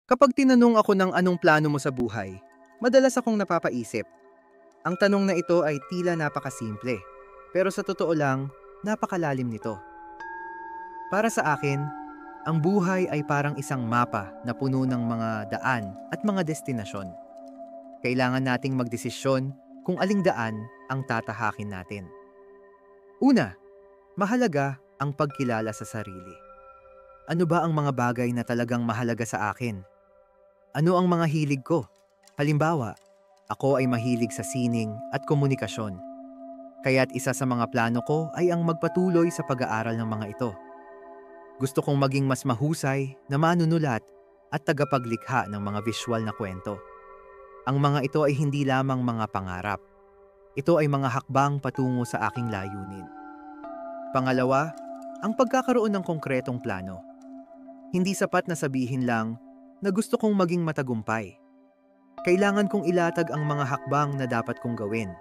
Kapag tinanong ako ng anong plano mo sa buhay, madalas akong napapaisip. Ang tanong na ito ay tila napakasimple, pero sa totoo lang, napakalalim nito. Para sa akin, ang buhay ay parang isang mapa na puno ng mga daan at mga destinasyon. Kailangan nating magdesisyon kung aling daan ang tatahakin natin. Una, mahalaga ang pagkilala sa sarili. Ano ba ang mga bagay na talagang mahalaga sa akin? Ano ang mga hilig ko? Halimbawa, ako ay mahilig sa sining at komunikasyon. Kaya't isa sa mga plano ko ay ang magpatuloy sa pag-aaral ng mga ito. Gusto kong maging mas mahusay na manunulat at tagapaglikha ng mga visual na kwento. Ang mga ito ay hindi lamang mga pangarap. Ito ay mga hakbang patungo sa aking layunin. Pangalawa, ang pagkakaroon ng konkretong plano. Hindi sapat na sabihin lang na gusto kong maging matagumpay. Kailangan kong ilatag ang mga hakbang na dapat kong gawin.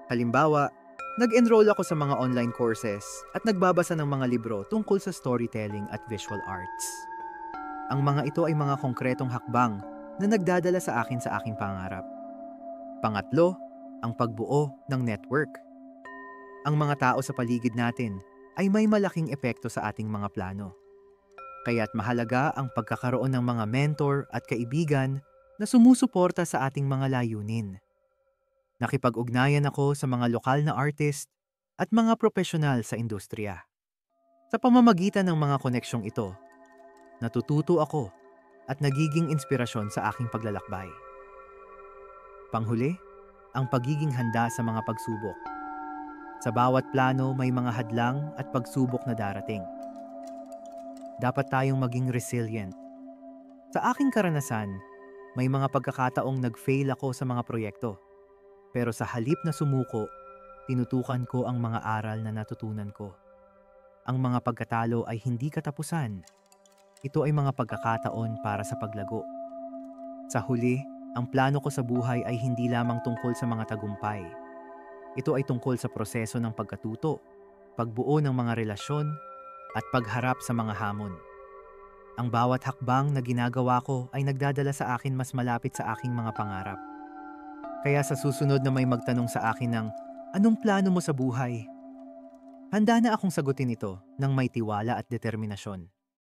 Halimbawa, nag-enroll ako sa mga online courses at nagbabasa ng mga libro tungkol sa storytelling at visual arts. Ang mga ito ay mga konkretong hakbang na nagdadala sa aking pangarap. Pangatlo, ang pagbuo ng network. Ang mga tao sa paligid natin ay may malaking epekto sa ating mga plano. Kaya't mahalaga ang pagkakaroon ng mga mentor at kaibigan na sumusuporta sa ating mga layunin. Nakipag-ugnayan ako sa mga lokal na artist at mga profesional sa industriya. Sa pamamagitan ng mga koneksyong ito, natututo ako at nagiging inspirasyon sa aking paglalakbay. Panghuli, ang pagiging handa sa mga pagsubok. Sa bawat plano may mga hadlang at pagsubok na darating. Dapat tayong maging resilient. Sa aking karanasan, may mga pagkakataong nag-fail ako sa mga proyekto. Pero sa halip na sumuko, tinutukan ko ang mga aral na natutunan ko. Ang mga pagkatalo ay hindi katapusan. Ito ay mga pagkakataon para sa paglago. Sa huli, ang plano ko sa buhay ay hindi lamang tungkol sa mga tagumpay. Ito ay tungkol sa proseso ng pagkatuto, pagbuo ng mga relasyon, at pagharap sa mga hamon. Ang bawat hakbang na ginagawa ko ay nagdadala sa akin mas malapit sa aking mga pangarap. Kaya sa susunod na may magtanong sa akin ng, anong plano mo sa buhay? Handa na akong sagutin ito ng may tiwala at determinasyon.